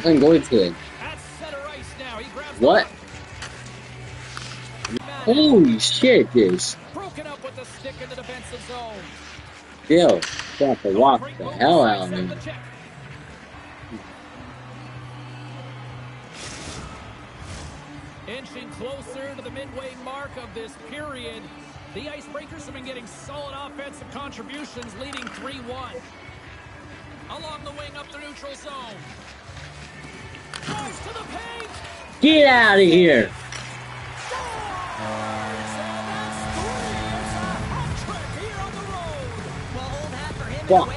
I'm going to it. What? Holy shit, this. Broken up with the stick in the defensive zone. Bill, got to walk the hell out of me. Inching closer to the midway mark of this period. The Icebreakers have been getting solid offensive contributions, leading 3-1. Along the wing up the neutral zone. Goes to the paint. Get out of here. Fuck.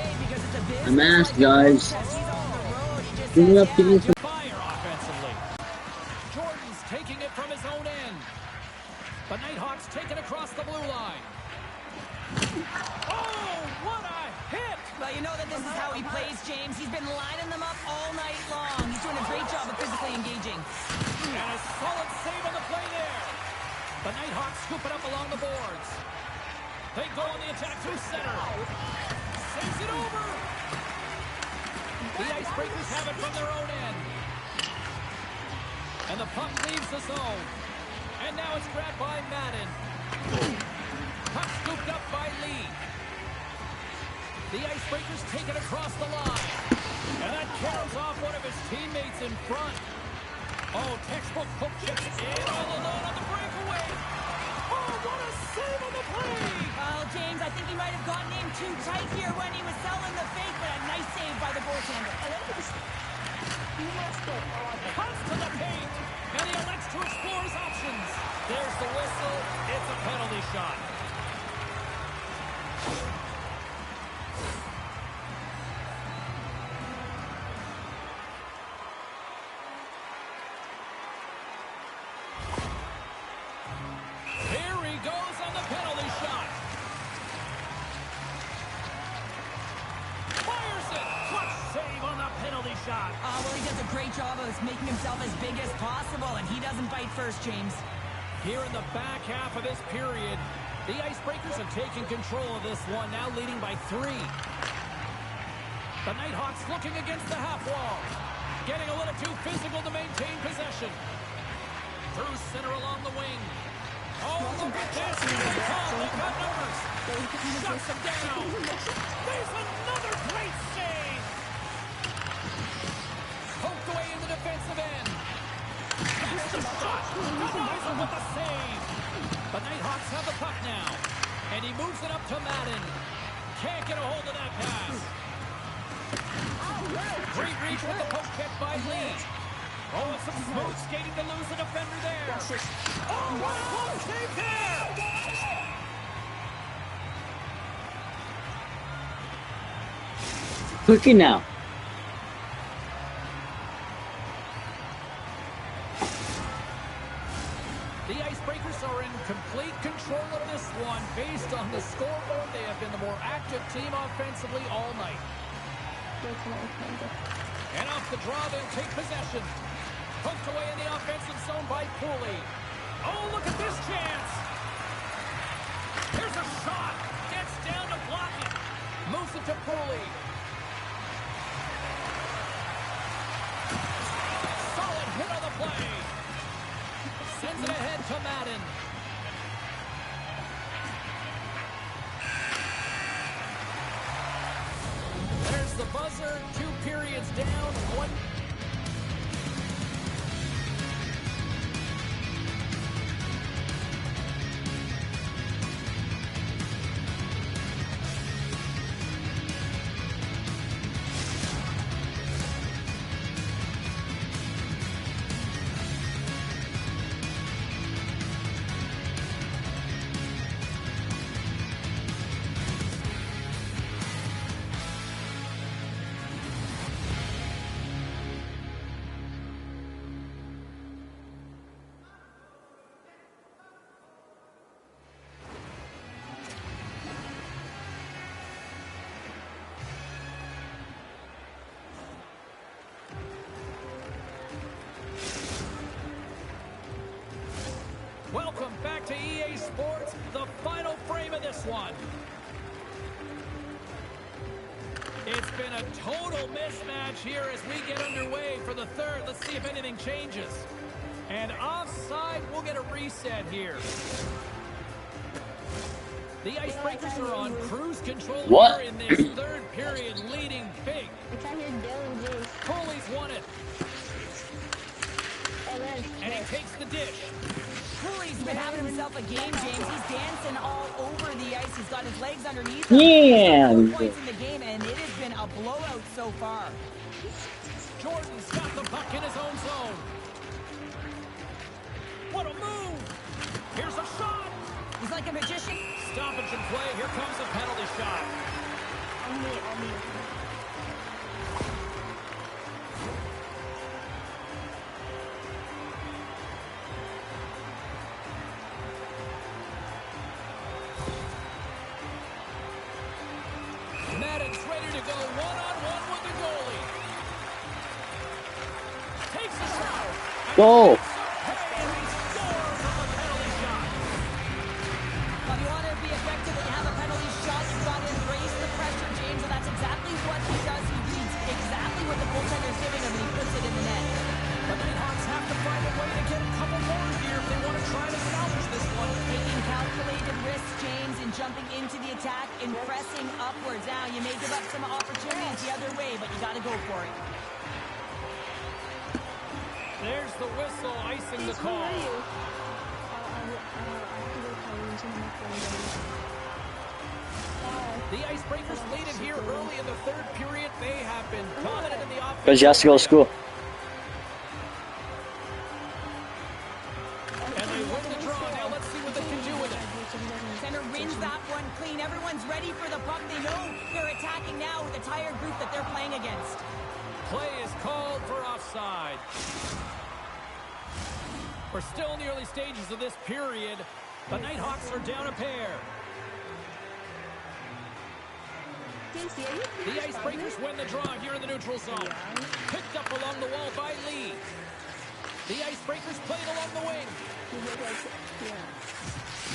I'm asked, guys. Give me up, give me some. Fire offensively. Jordan's taking it from his own end. The Nighthawks take it across the blue line. Oh, what a hit! Well, you know that this is how he plays, James. He's been lining them up all night long. He's doing a great job of physically engaging. And a solid save on the play there. The Nighthawks scoop it up along the boards. They go on the attack through center. Saves it over. The Icebreakers have it from their own end. And the puck leaves the zone. And now it's grabbed by Madden. Puck scooped up by Lee. The Icebreakers take it across the line. And that carries off one of his teammates in front. Oh, textbook hook check in all alone on the breakaway. Oh, what a save on the play. Well, James, I think he might have gotten in too tight here when he was selling the fake, but a nice save by the goaltender. Cuts to the paint, and he elects to explore his options. There's the whistle. It's a penalty shot. Here he goes on the penalty shot. Fires it. Clutch save on the penalty shot. Well, he does a great job of making himself as big as possible, and he doesn't bite first, James. Here in the back half of this period, the Icebreakers have taken control of this one, now leading by 3. The Nighthawks looking against the half wall. Getting a little too physical to maintain possession. Through center along the wing. Oh, look at this. They've got numbers. Shuts him down. There's another great save. Poked away in the defensive end. That's the shot. Denies with the save. The Nighthawks have the puck now. And he moves it up to Madden. Can't get a hold of that pass. Great reach with the poke kick by Lee. Oh, and some smooth skating to lose the defender there. Oh, what a close save there! Cooking now. The Icebreakers are in complete control of this one. Based on the scoreboard, they have been the more active team offensively all night. And off the draw, they'll take possession. Poked away in the offensive zone by Pooley. Oh, look at this chance. Here's a shot. Gets down to block it. Moves it to Pooley. Solid hit on the play. Sends it ahead to Madden. There's the buzzer. 2 periods down. 1. Welcome back to EA Sports, the final frame of this one. It's been a total mismatch here as we get underway for the third. see if anything changes. And offside, we'll get a reset here. The Icebreakers are on cruise control What? here in this third period, leading big. I can't hear Dylan James. Cooley's won it. Oh, there's And he takes the dish. Cooley's been having himself a game, James. He's dancing all over the ice. He's got his legs underneath him. Yeah. 4 points in the game, and it has been a blowout so far. Jordan's got the puck in his own zone. What a move! Here's a shot. He's like a magician. Stoppage in play. Here comes a penalty shot. on me. Madden's ready to go one-on-one with the goalie. Takes a shot. Go. And he scores on the penalty shot. Well, if you want to be effective when you have a penalty shot, you've got to embrace the pressure, James, and that's exactly what he does. He reads exactly what the goaltender's giving him, and he puts it in the net. But the Hawks have to find a way to get a couple more here if they want to try to salvage this one. Taking calculated risks, James, and jumping into the attack and pressing upwards. Now, you may give up some opportunities the other way, but you got to go for it. There's the whistle, icing the Who call. are you? I have to go call into my phone. The Icebreakers lead it here early in the third period. They have been dominant in the offense. Because you have to go to school. And they win the draw. Now let's see what they can do with it. Center wins that one clean. Everyone's ready for the puck. They know they're attacking now with the tired group that they're playing against. Play is called for offside. We're still in the early stages of this period. The Nighthawks are down a pair. The Icebreakers win the draw here in the neutral zone. Picked up along the wall by Lee. The Icebreakers played along the wing.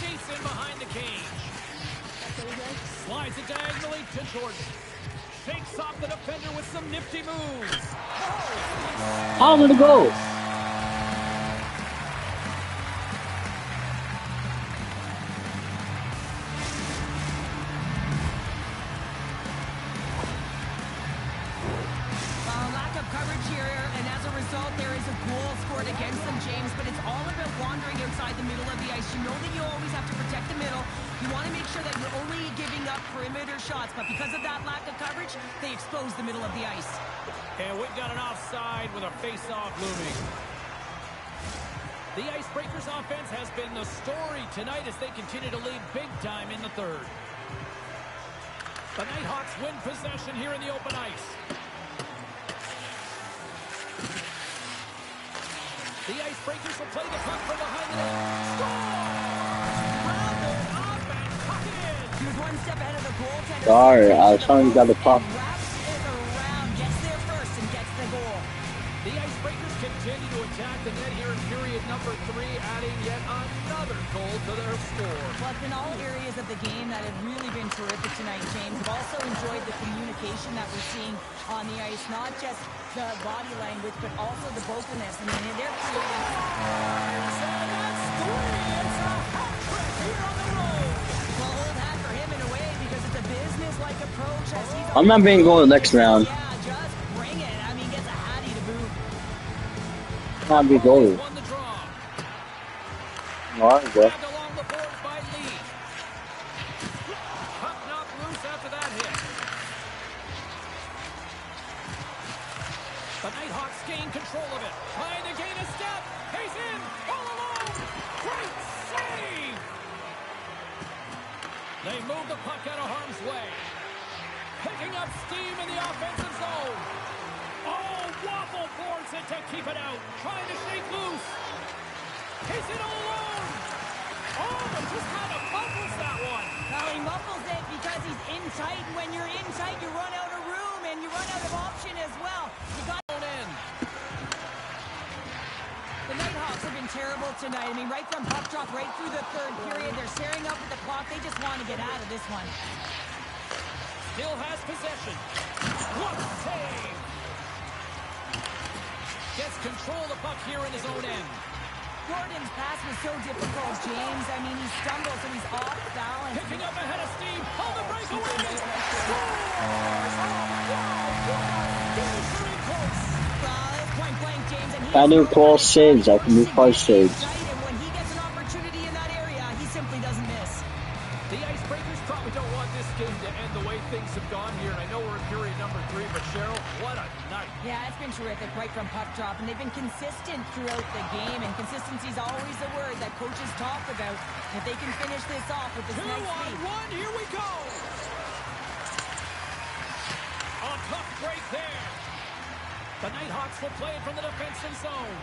Chase in behind the cage. Slides it diagonally to Jordan. Shakes off the defender with some nifty moves. I'm gonna go. Lack of coverage here, and as a result, there is a goal scored against them, James, but it's all about wandering outside the middle of the ice. You know that you always have to protect the middle. You want to make sure that you're only giving up perimeter shots, but because of that lack of coverage, they expose the middle of the ice. And we've got an offside with a face-off looming. The Icebreakers offense has been the story tonight as they continue to lead big time in the third. The Nighthawks win possession here in the open ice. The Icebreakers will play the puck from behind the net. Rounded up and tuck it in. He was one step ahead of the goaltender. Sorry, I was trying to grab the puck. Wraps it around, gets there first, and gets the goal. The Icebreakers continue to attack the net here in period number 3, adding yet another goal to their score. Well, it's in all areas of the game that have really been terrific tonight, James. I've also enjoyed the communication that we're seeing on the ice, not just the body language, but also the vocalness. I mean, they're creating. That's 3. It's a hat trick here on the road. Well, hold that for him in a way because it's a business-like approach. As he's I'm not being going next round. Yeah, just bring it. I mean, gets a hattie to boot. Can't be goalie. Won the draw. Alright, bro. Grabbed along the boards by Lee. Puck knocked loose after that hit. The Nighthawks gain control of it. Trying to gain a step. He's in. All alone. Great save. They move the puck out of harm's way. Picking up steam in the offensive zone. Oh, waffle boards it to keep it out. Trying to shake loose. He's in all alone. Oh, but just kind of muffles that one. Well, he muffles it because he's in tight, and when you're in tight, you run out of room, and you run out of option as well. You got In. The Nighthawks have been terrible tonight. I mean, right from puck drop, right through the third period, they're staring up at the clock. They just want to get out of this one. Still has possession. What a save. Gets control the puck here in his own end. Gordon's pass was so difficult, James. I mean, he stumbled, so he's off balance. Picking up ahead of steam. On the breakaway. Point blank, James. And I do 12 saves. I can do 5 saves. And when he gets an opportunity in that area, he simply doesn't miss. The Icebreakers probably don't want this game to end the way things have gone here. And I know we're in period number 3, but Cheryl, what a night. Yeah, it's been terrific right from puck drop, and they've been consistent throughout the game, and consistency is always the word that coaches talk about. If they can finish this off with this 2 nice on lead. 1, here we go. A tough break there. The Nighthawks will play it from the defensive zone.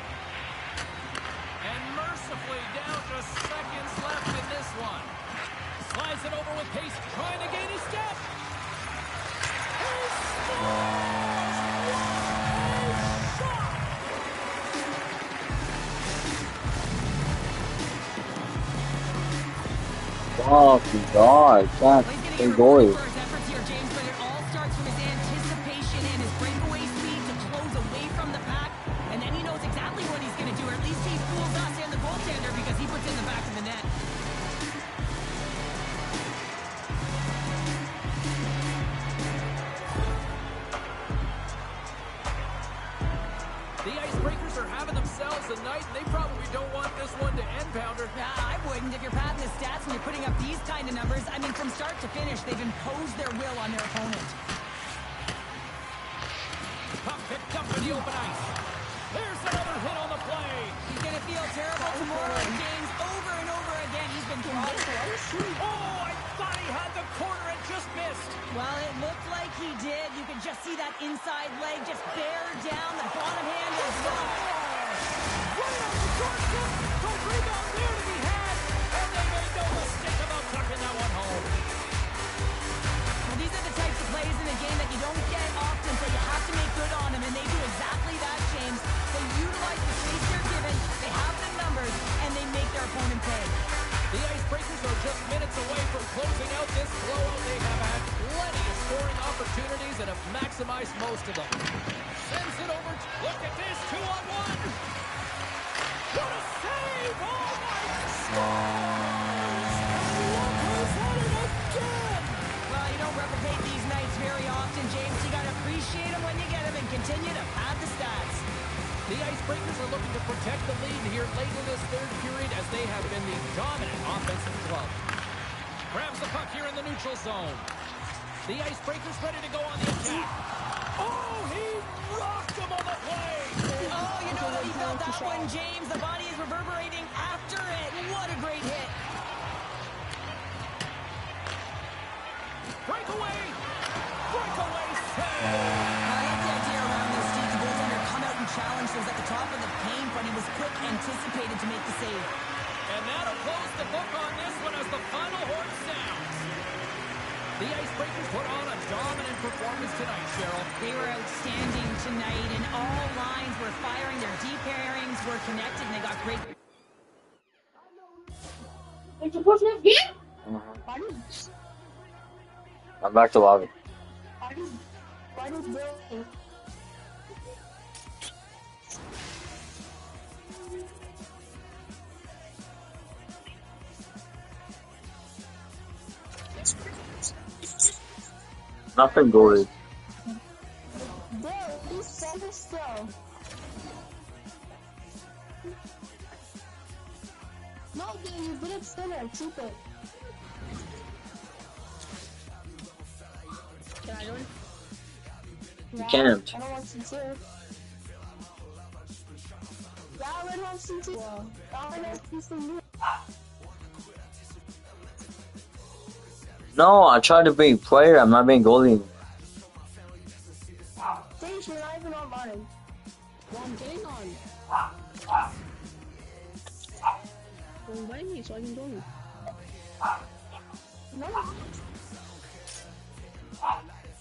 And mercifully down to seconds left in this one. Slides it over with pace, trying to gain his step. He scores! Oh my God, that's a goal. For his efforts here, James, but it all starts from his anticipation and his breakaway speed to close away from the pack. And then he knows exactly what he's going to do, or at least he fools us and the goaltender because he puts it in the back of the net. The Icebreakers are having themselves a night, and they probably don't want this one to end, Pounder. I wouldn't. If you're padding the stats and you're putting up these kind of numbers, I mean, from start to finish, they've imposed their will on their opponent. Puck picked up in the open ice. There's another hit on the play. He's going to feel terrible tomorrow, James, over and over again. He's been trying. Oh, I thought he had the corner and just missed. Well, it looked like he did. You could just see that inside leg just bear down the bottom hand as well. Right on the doorstep. The rebound there to be had. And they made no mistake about tucking that one home. Well, these are the types of plays in the game that you don't get often, so you have to make good on them, and they do exactly that, James. They utilize the space they're given, they have the numbers, and they make their opponent pay. The Icebreakers are just minutes away from closing out this blowout. They have had plenty of scoring opportunities and have maximized most of them. Sends it over. Look at this, 2-on-1. What a save! Oh, my God! Look who's on it again! Well, you don't replicate these nights very often, James. You got to appreciate them when you get them and continue to pad the stats. The Icebreakers are looking to protect the lead here late in this third period as they have been the dominant offensive club. Grabs the puck here in the neutral zone. The Icebreakers ready to go on the attack. Oh, he rocked him on the play. Oh, you know that he felt that one, James. The body is reverberating after it. What a great hit. Breakaway. Breakaway save. I like the idea around this. Steve, the goaltender come out and challenge those at the top of the paint, but he was quick, anticipated to make the save. And that'll close the book on this one as the final horn sounds. The Icebreakers put on a dominant performance tonight, Cheryl. They were outstanding tonight, and all lines were firing. Their deep pairings were connected, and they got great. I'm back to lobby. Nothing good. He's so slow. No, dude, you put it center. Keep it. Can I do it? You can't. I don't want Sincier. Yeah, I don't want Sincier. I don't want Sincier. No, I tried to be player. I'm not being goalie. James, you're not even on mine. Well, I'm getting on. Well, invite me so I can join you. No.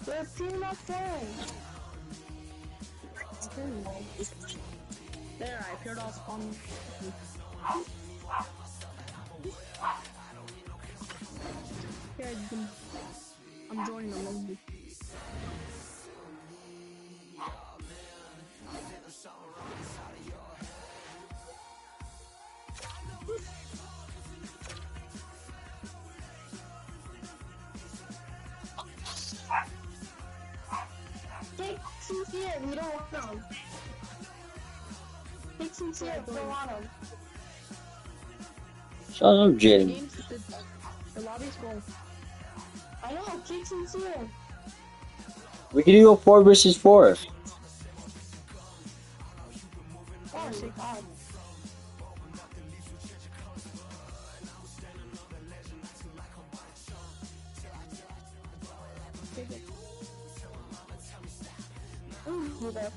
We're team up friends. There, I appeared off on. Yeah, I'm joining them. We don't want them. Take Sincere, we don't want them. Shut up, Jaden. James, the lobby's full. I know, kick Sincere. We can do a 4 versus 4. Oh, shit, God. Take it. You're back.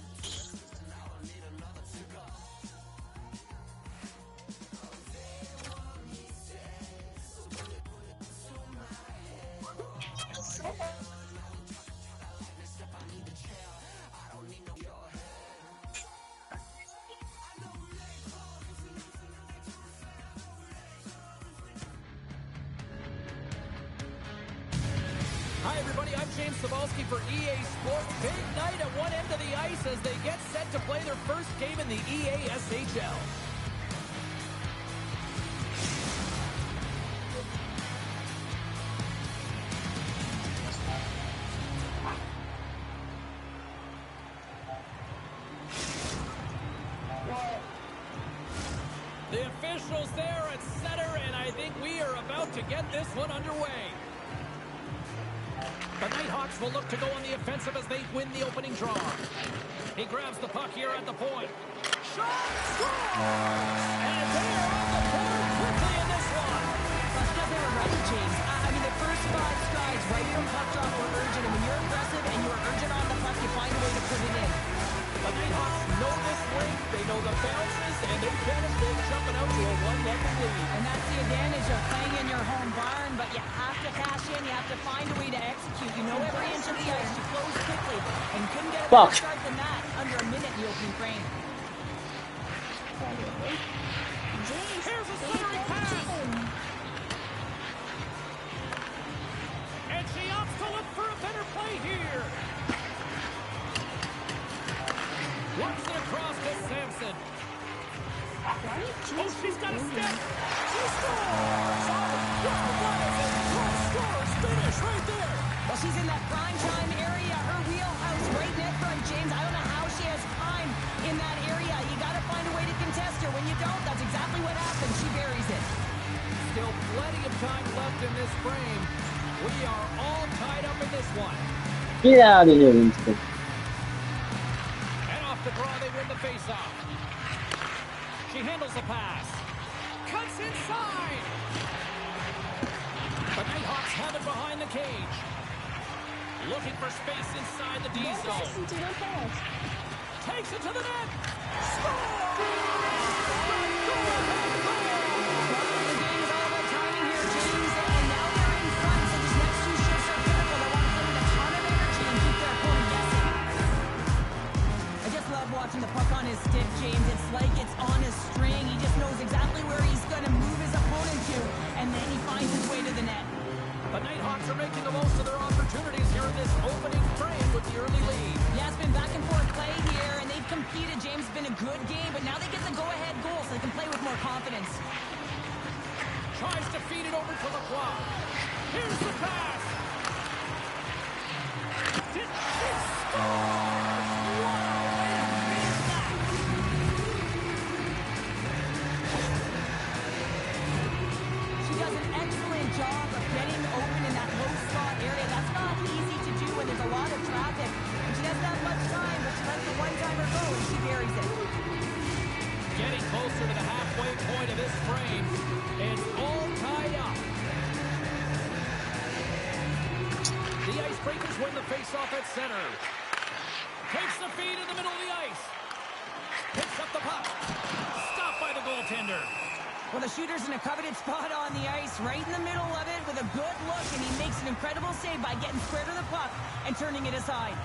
Hi, everybody. I'm James Cebulski for EA Sports. Big night at one end of the ice as they get set to play their first game in the EA SHL. The officials there at center, and I think we are about to get this one underway. The Nighthawks will look to go on the offensive as they win the opening draw. He grabs the puck here at the point. Shot! Score! And they are on the board quickly in this one. That's because they were ready, James. I mean, the first 5 strides right from puck drop were urgent, and when you're aggressive and you're urgent on the puck, you find a way to put it in. The Nighthawks know this rink, they know the bounces, and they benefit jumping out to a 1-0 lead. And that's the advantage of playing in your home barn, but you have to cash in, you have to find a way to execute. You know every inch of the ice, you close quickly, and you couldn't get a better start than that under a minute in the opening frame. James, Here's a centering pass. And she opts to look for a better play here. Works it across to Sampson. Oh, she's got a step. She scores! Scores! Finish right there. Well, she's in that prime time area, her wheelhouse, right net front, James. I don't know how she has time in that area. You got to find a way to contest her. When you don't, that's exactly what happens. She buries it. Still plenty of time left in this frame. We are all tied up in this one. Get out of here, Winston. And off the draw, they win the faceoff. She handles the pass. Cuts inside. The Nighthawks have it behind the cage. Looking for space inside the D zone. Takes it to the net. Watching the puck on his stick, James, it's like it's on his string. He just knows exactly where he's going to move his opponent to, and then he finds his way to the net. The Nighthawks are making the most of their opportunities here in this opening frame with the early lead. Yeah, it's been back and forth play here, and they've competed. James, it's been a good game, but now they get the go-ahead goal so they can play with more confidence. Tries to feed it over to Lacroix. Here's the pass. She does an excellent job of getting open in that low slot area. That's not easy to do when there's a lot of traffic. And she doesn't have much time, but she lets the one-timer go and she buries it. Getting closer to the halfway point of this frame. It's all tied up. The Icebreakers win the faceoff at center. Takes the feed in the middle of the ice. Picks up the puck. Stopped by the goaltender. Well, the shooter's in a coveted spot on the ice, right in the middle of it with a good look, and he makes an incredible save by getting square to the puck and turning it aside.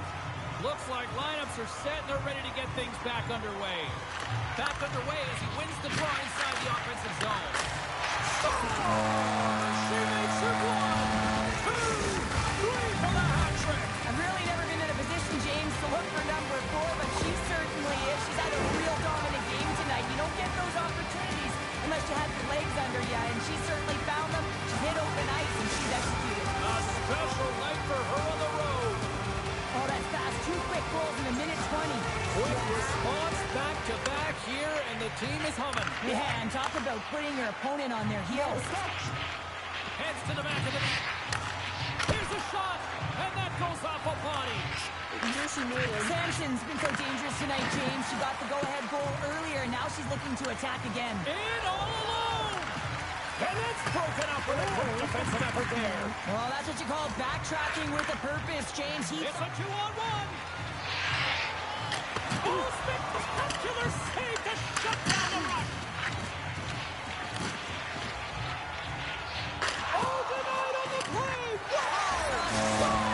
Looks like lineups are set and they're ready to get things back underway. Back underway as he wins the draw inside the offensive zone. She makes it 1, 2, 3 for the hat trick. I've really never been in a position, James, to look for number 4, but she certainly is. She's had a real dominant game tonight. You don't get those opportunities unless you had your legs under you, and she certainly found them. She hit open ice, and she's executed. A special night for her on the road. Oh, that's fast. 2 quick goals in a minute 20. the team is humming. Yeah, and talk about putting your opponent on their heels. Heads to the back of the net. Here's a shot, and that goes off a body. Samson's been so dangerous tonight, James. She got the go-ahead goal earlier, and now she's looking to attack again. In all alone. And it's broken up with a quick defensive effort there. Well, that's what you call backtracking with a purpose, James. It's a 2-on-1. Oh, spectacular save to shut down the rush. Oh, denied on the play. Wow!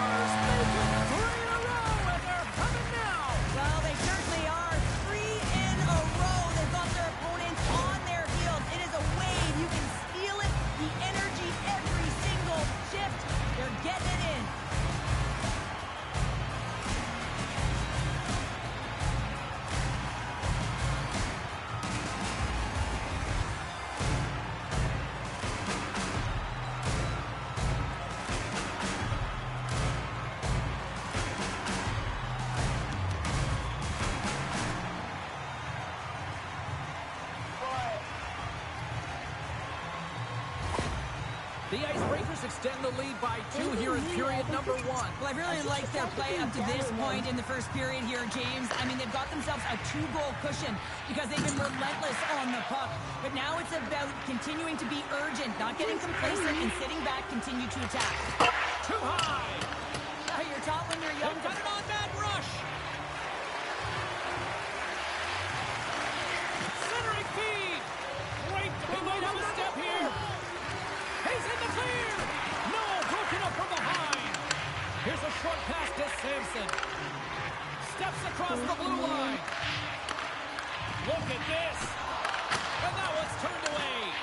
Stars make it 3 in a row, and they're coming now. Well, they certainly are. 3 in a row. They've got their opponents on their heels. It is a wave. You can feel it. The energy every single shift. They're getting it in. The Icebreakers extend the lead by 2 here in period number 1. Well, I really like their play up to this point in the first period here, James. I mean, they've got themselves a 2-goal cushion because they've been relentless on the puck. But now it's about continuing to be urgent, not getting complacent, and sitting back, continue to attack. Too high. You're taught when you're young. They've got an on-man rush. Centering feed. Great. He might have a step here. He's in the clear. No, broken up from behind. Here's a short pass to Sampson. Steps across the blue line. Look at this. And that one's turned away.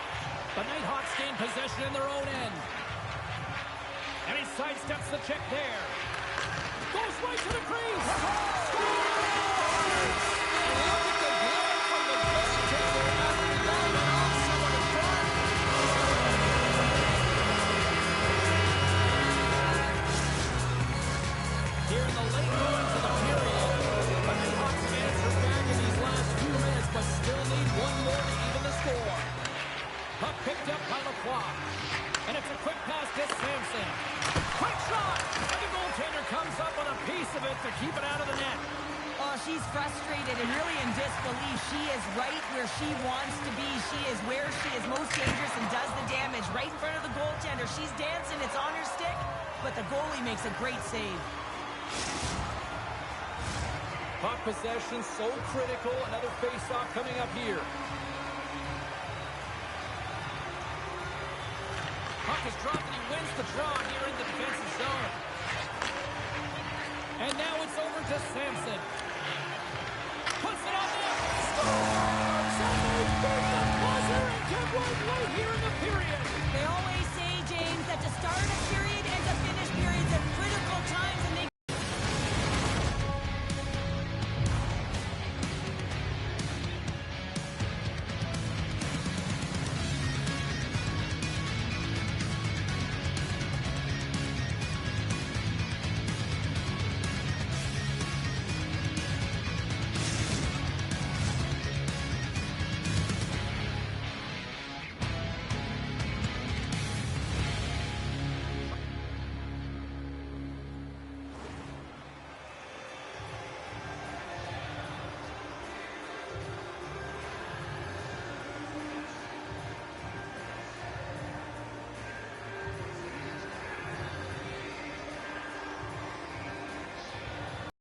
The Nighthawks gain possession in their own end. And he sidesteps the check there. Goes right to the crease. Scores! Look at the glare from the goaltender after that went off someone in front. Here in the late goings of the period, the Nighthawks answer back in these last few minutes, but still need one more to even the score. Puck picked up by Lacroix. And it's a quick pass to Sampson. Quick shot! And the goaltender comes up with a piece of it to keep it out of the net. Oh, she's frustrated and really in disbelief. She is right where she wants to be. She is where she is most dangerous and does the damage. Right in front of the goaltender. She's dancing. It's on her stick. But the goalie makes a great save. Puck possession so critical. Another face-off coming up here. Puck is dropped and he wins the draw here in the defensive zone. And now it's over to Sampson. Puts it on net. Scores! And they beat the buzzer and get one right here in the period. They always say, James, that to start a period and to finish periods at critical times, and they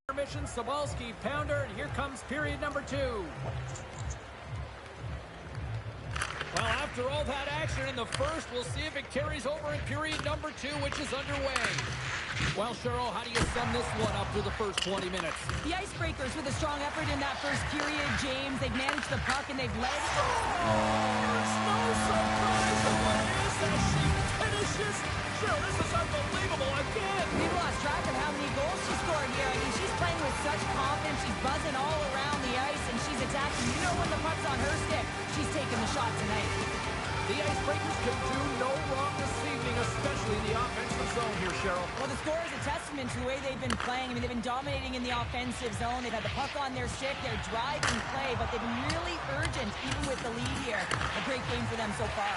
intermission, Sobalski, pounder, and here comes period number 2. Well, after all that action in the first, we'll see if it carries over in period number 2, which is underway. Well, Cheryl, how do you sum this one up through the first 20 minutes? The Icebreakers with a strong effort in that first period, James. They've managed the puck and they've led. There's no surprise in what is as she finishes. Cheryl, this is unbelievable again. We've lost track of how many goals she scored here. I mean, she's playing with such confidence. She's buzzing all around the ice, and she's attacking. You know when the puck's on her stick, she's taking the shot tonight. The Icebreakers can do no wrong this evening, especially in the offensive zone here, Cheryl. Well, the score is a testament to the way they've been playing. I mean, they've been dominating in the offensive zone. They've had the puck on their stick. They're driving play, but they've been really urgent, even with the lead here. A great game for them so far.